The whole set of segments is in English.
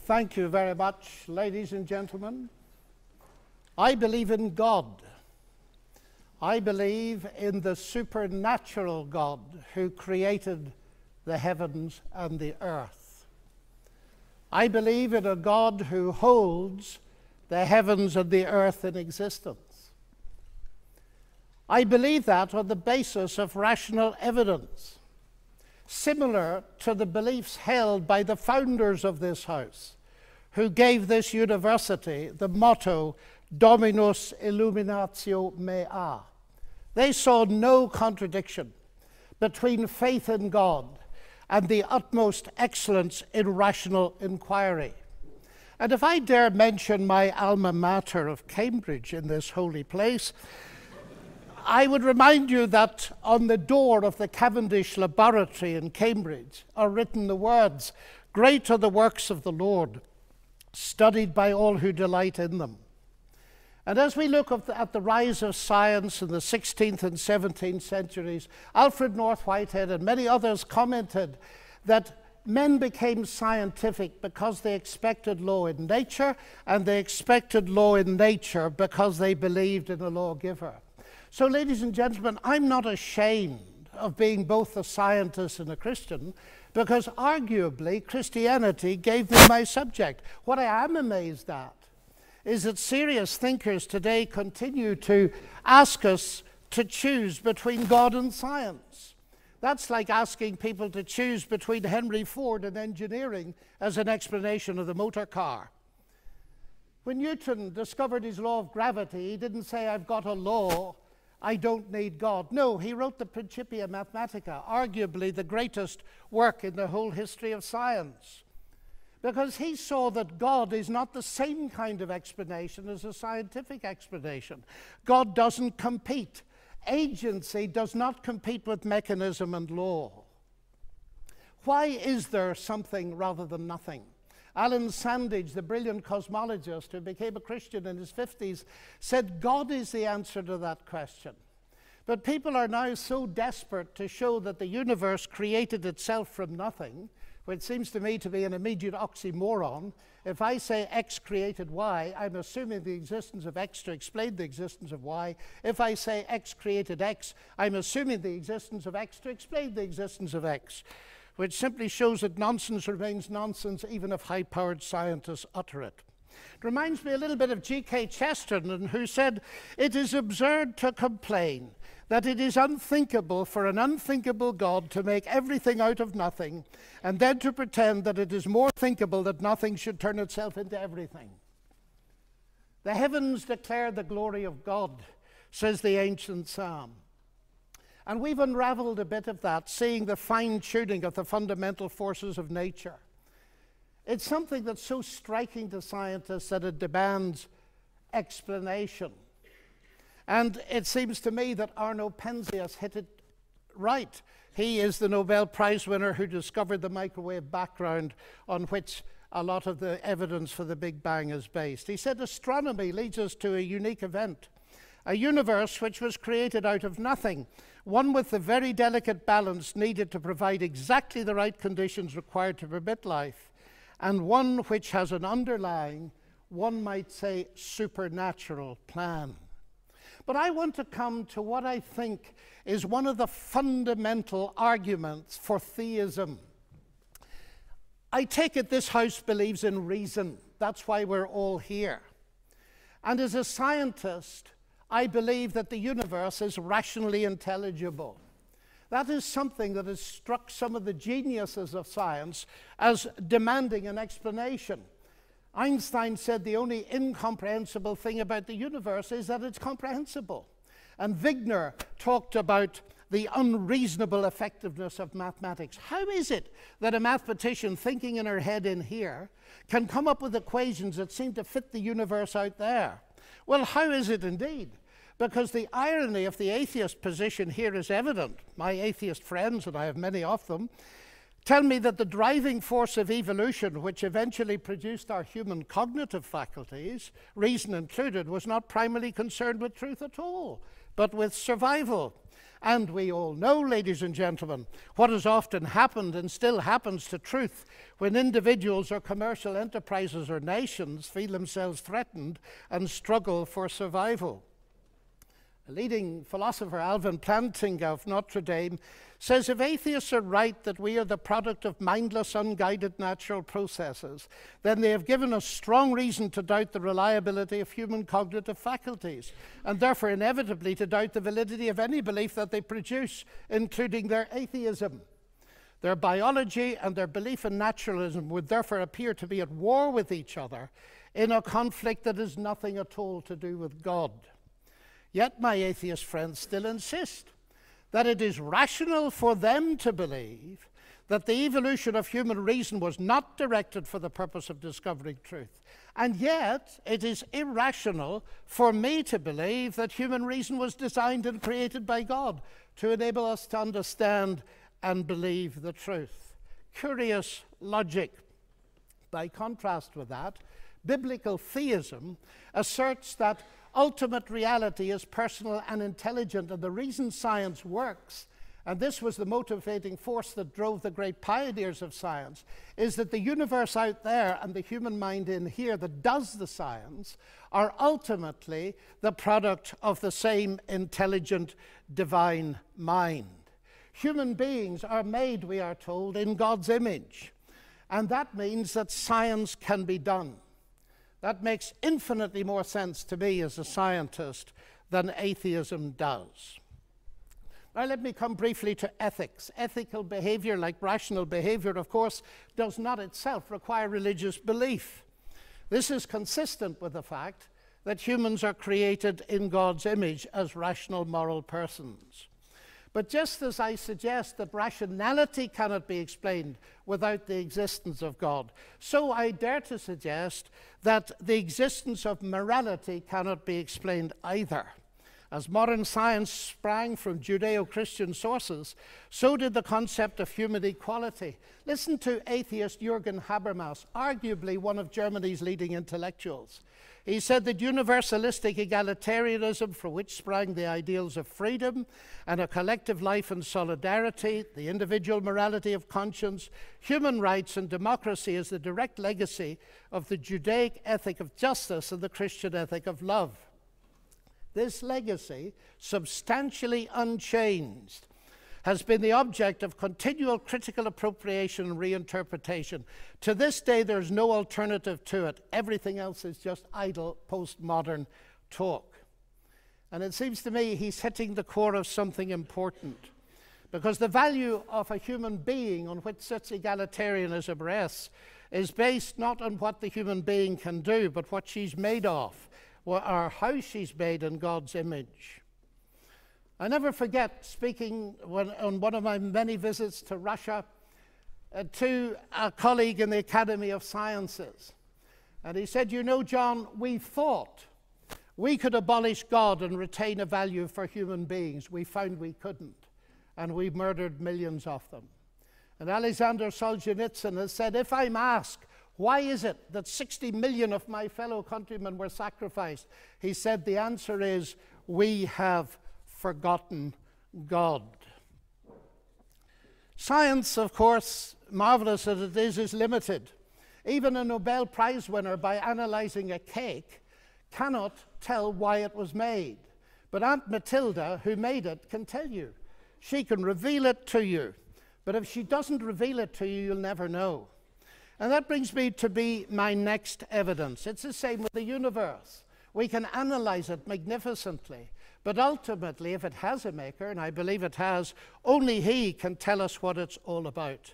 Thank you very much, ladies and gentlemen. I believe in God. I believe in the supernatural God who created the heavens and the earth. I believe in a God who holds the heavens and the earth in existence. I believe that on the basis of rational evidence, similar to the beliefs held by the founders of this house, who gave this university the motto, Dominus Illuminatio Mea. They saw no contradiction between faith in God and the utmost excellence in rational inquiry. And if I dare mention my alma mater of Cambridge in this holy place, I would remind you that on the door of the Cavendish Laboratory in Cambridge are written the words, "Great are the works of the Lord, studied by all who delight in them." And as we look at the rise of science in the 16th and 17th centuries, Alfred North Whitehead and many others commented that men became scientific because they expected law in nature, and they expected law in nature because they believed in a lawgiver. So, ladies and gentlemen, I'm not ashamed of being both a scientist and a Christian, because arguably Christianity gave me my subject. What I am amazed at is that serious thinkers today continue to ask us to choose between God and science. That's like asking people to choose between Henry Ford and engineering as an explanation of the motor car. When Newton discovered his law of gravity, he didn't say, "I've got a law, I don't need God." No, he wrote the Principia Mathematica, arguably the greatest work in the whole history of science, because he saw that God is not the same kind of explanation as a scientific explanation. God doesn't compete. Agency does not compete with mechanism and law. Why is there something rather than nothing? Alan Sandage, the brilliant cosmologist who became a Christian in his 50s, said God is the answer to that question. But people are now so desperate to show that the universe created itself from nothing, which seems to me to be an immediate oxymoron. If I say X created Y, I'm assuming the existence of X to explain the existence of Y. If I say X created X, I'm assuming the existence of X to explain the existence of X, which simply shows that nonsense remains nonsense even if high-powered scientists utter it. It reminds me a little bit of G.K. Chesterton, who said, "It is absurd to complain that it is unthinkable for an unthinkable God to make everything out of nothing, and then to pretend that it is more thinkable that nothing should turn itself into everything." The heavens declare the glory of God, says the ancient psalm. And we've unraveled a bit of that, seeing the fine-tuning of the fundamental forces of nature. It's something that's so striking to scientists that it demands explanation. And it seems to me that Arno Penzias hit it right. He is the Nobel Prize winner who discovered the microwave background on which a lot of the evidence for the Big Bang is based. He said astronomy leads us to a unique event, a universe which was created out of nothing, one with the very delicate balance needed to provide exactly the right conditions required to permit life, and one which has an underlying, one might say, supernatural plan. But I want to come to what I think is one of the fundamental arguments for theism. I take it this house believes in reason. That's why we're all here. And as a scientist, I believe that the universe is rationally intelligible. That is something that has struck some of the geniuses of science as demanding an explanation. Einstein said the only incomprehensible thing about the universe is that it's comprehensible. And Wigner talked about the unreasonable effectiveness of mathematics. How is it that a mathematician thinking in her head in here can come up with equations that seem to fit the universe out there? Well, how is it indeed? Because the irony of the atheist position here is evident. My atheist friends, and I have many of them, tell me that the driving force of evolution, which eventually produced our human cognitive faculties, reason included, was not primarily concerned with truth at all, but with survival. And we all know, ladies and gentlemen, what has often happened and still happens to truth when individuals or commercial enterprises or nations feel themselves threatened and struggle for survival. A leading philosopher, Alvin Plantinga of Notre Dame, says if atheists are right that we are the product of mindless, unguided natural processes, then they have given us strong reason to doubt the reliability of human cognitive faculties, and therefore inevitably to doubt the validity of any belief that they produce, including their atheism. Their biology and their belief in naturalism would therefore appear to be at war with each other in a conflict that has nothing at all to do with God. Yet my atheist friends still insist that it is rational for them to believe that the evolution of human reason was not directed for the purpose of discovering truth. And yet it is irrational for me to believe that human reason was designed and created by God to enable us to understand and believe the truth. Curious logic. By contrast with that, biblical theism asserts that ultimate reality is personal and intelligent, and the reason science works, and this was the motivating force that drove the great pioneers of science, is that the universe out there and the human mind in here that does the science are ultimately the product of the same intelligent divine mind. Human beings are made, we are told, in God's image, and that means that science can be done. That makes infinitely more sense to me as a scientist than atheism does. Now let me come briefly to ethics. Ethical behavior, like rational behavior, of course, does not itself require religious belief. This is consistent with the fact that humans are created in God's image as rational moral persons. But just as I suggest that rationality cannot be explained without the existence of God, so I dare to suggest that the existence of morality cannot be explained either. As modern science sprang from Judeo-Christian sources, so did the concept of human equality. Listen to atheist Jürgen Habermas, arguably one of Germany's leading intellectuals. He said that universalistic egalitarianism, from which sprang the ideals of freedom and a collective life and solidarity, the individual morality of conscience, human rights and democracy, is the direct legacy of the Judaic ethic of justice and the Christian ethic of love. This legacy, substantially unchanged, has been the object of continual critical appropriation and reinterpretation. To this day, there's no alternative to it. Everything else is just idle, postmodern talk. And it seems to me he's hitting the core of something important, because the value of a human being on which such egalitarianism rests is based not on what the human being can do, but what she's made of, or how she's made in God's image. I never forget speaking on one of my many visits to Russia to a colleague in the Academy of Sciences. And he said, "You know, John, we thought we could abolish God and retain a value for human beings. We found we couldn't, and we murdered millions of them." And Alexander Solzhenitsyn has said, "If I'm asked, why is it that 60 million of my fellow countrymen were sacrificed?" He said, the answer is, we have forgotten God. Science, of course, marvelous as it is limited. Even a Nobel Prize winner, by analyzing a cake, cannot tell why it was made. But Aunt Matilda, who made it, can tell you. She can reveal it to you. But if she doesn't reveal it to you, you'll never know. And that brings me to my next evidence. It's the same with the universe. We can analyze it magnificently. But ultimately, if it has a maker, and I believe it has, only he can tell us what it's all about.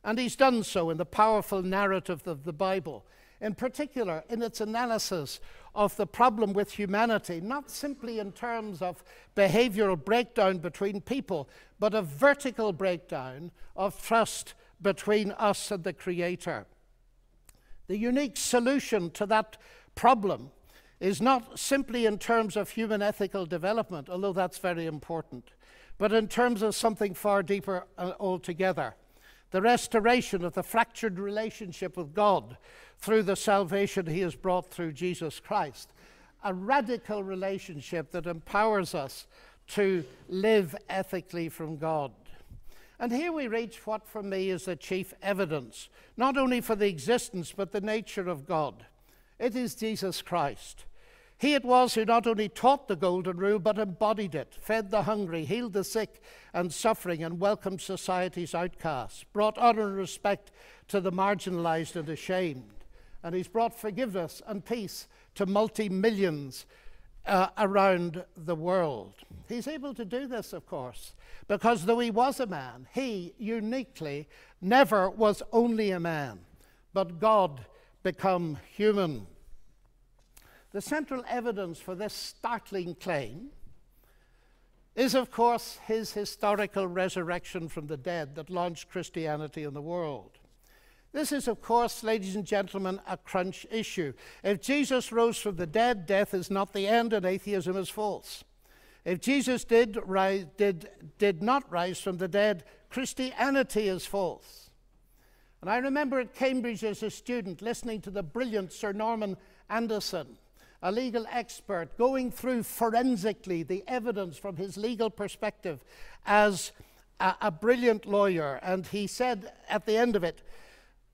And he's done so in the powerful narrative of the Bible, in particular in its analysis of the problem with humanity, not simply in terms of behavioral breakdown between people, but a vertical breakdown of trust between us and the Creator. The unique solution to that problem is not simply in terms of human ethical development, although that's very important, but in terms of something far deeper altogether. The restoration of the fractured relationship with God through the salvation he has brought through Jesus Christ. A radical relationship that empowers us to live ethically from God. And here we reach what for me is the chief evidence, not only for the existence but the nature of God. It is Jesus Christ. He it was who not only taught the golden rule but embodied it, fed the hungry, healed the sick and suffering, and welcomed society's outcasts, brought honor and respect to the marginalized and ashamed. And he's brought forgiveness and peace to multi-millions around the world. He's able to do this, of course, because though he was a man, he uniquely never was only a man, but God become human. The central evidence for this startling claim is, of course, his historical resurrection from the dead that launched Christianity in the world. This is, of course, ladies and gentlemen, a crunch issue. If Jesus rose from the dead, death is not the end and atheism is false. If Jesus did not rise from the dead, Christianity is false. And I remember at Cambridge as a student listening to the brilliant Sir Norman Anderson, a legal expert, going through forensically the evidence from his legal perspective as a brilliant lawyer. And he said at the end of it,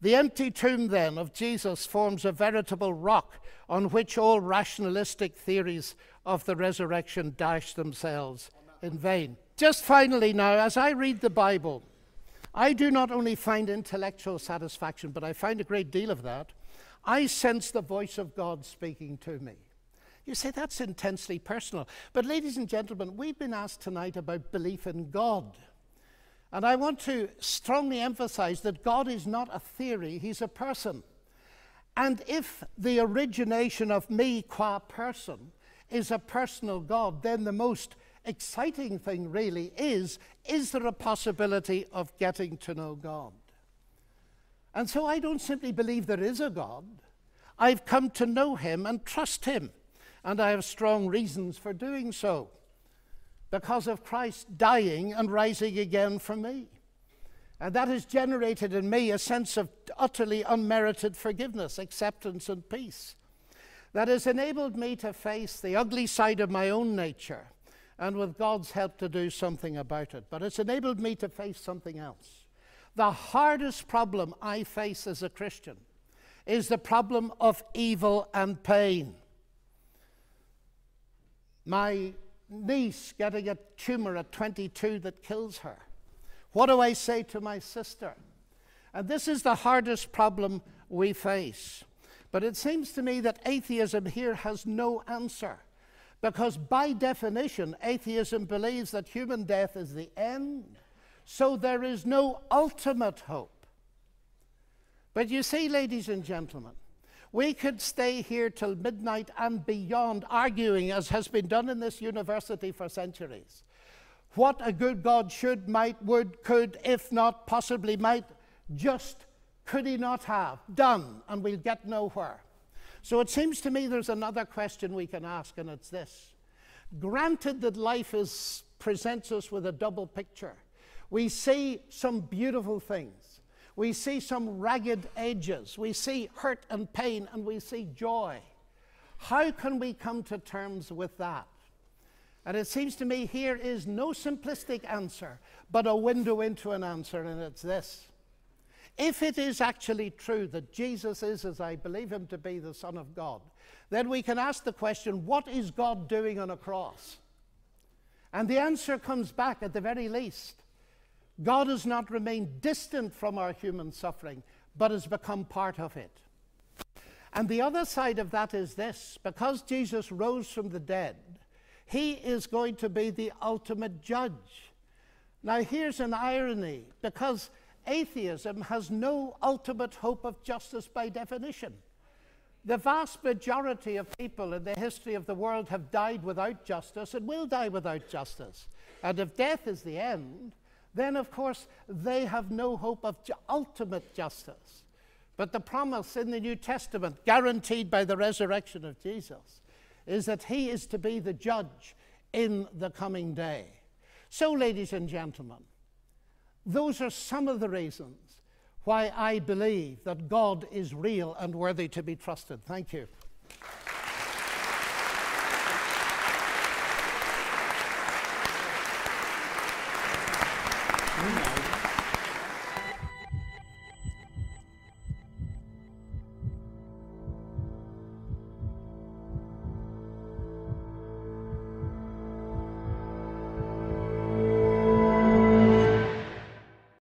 "The empty tomb, then, of Jesus forms a veritable rock on which all rationalistic theories of the resurrection dash themselves in vain." Just finally now, as I read the Bible, I do not only find intellectual satisfaction, but I find a great deal of that. I sense the voice of God speaking to me. You say that's intensely personal. But ladies and gentlemen, we've been asked tonight about belief in God. And I want to strongly emphasize that God is not a theory, he's a person. And if the origination of me qua person is a personal God, then the most exciting thing really is there a possibility of getting to know God? And so I don't simply believe there is a God. I've come to know him and trust him. And I have strong reasons for doing so, because of Christ dying and rising again for me. And that has generated in me a sense of utterly unmerited forgiveness, acceptance, and peace. That has enabled me to face the ugly side of my own nature, and with God's help to do something about it. But it's enabled me to face something else. The hardest problem I face as a Christian is the problem of evil and pain. My niece getting a tumor at 22 that kills her. What do I say to my sister? And this is the hardest problem we face. But it seems to me that atheism here has no answer, because by definition, atheism believes that human death is the end, so there is no ultimate hope. But you see, ladies and gentlemen, we could stay here till midnight and beyond arguing, as has been done in this university for centuries, what a good God should, might, would, could, if not, possibly might, just could he not have done, and we'll get nowhere. So it seems to me there's another question we can ask, and it's this. Granted that life presents us with a double picture. We see some beautiful things. We see some ragged edges. We see hurt and pain, and we see joy. How can we come to terms with that? And it seems to me here is no simplistic answer, but a window into an answer, and it's this. If it is actually true that Jesus is, as I believe him to be, the Son of God, then we can ask the question, what is God doing on a cross? And the answer comes back at the very least. God has not remained distant from our human suffering, but has become part of it. And the other side of that is this. Because Jesus rose from the dead, he is going to be the ultimate judge. Now here's an irony, because atheism has no ultimate hope of justice by definition. The vast majority of people in the history of the world have died without justice and will die without justice. And if death is the end, then of course they have no hope of ultimate justice. But the promise in the New Testament, guaranteed by the resurrection of Jesus, is that he is to be the judge in the coming day. So, ladies and gentlemen, those are some of the reasons why I believe that God is real and worthy to be trusted. Thank you. Não.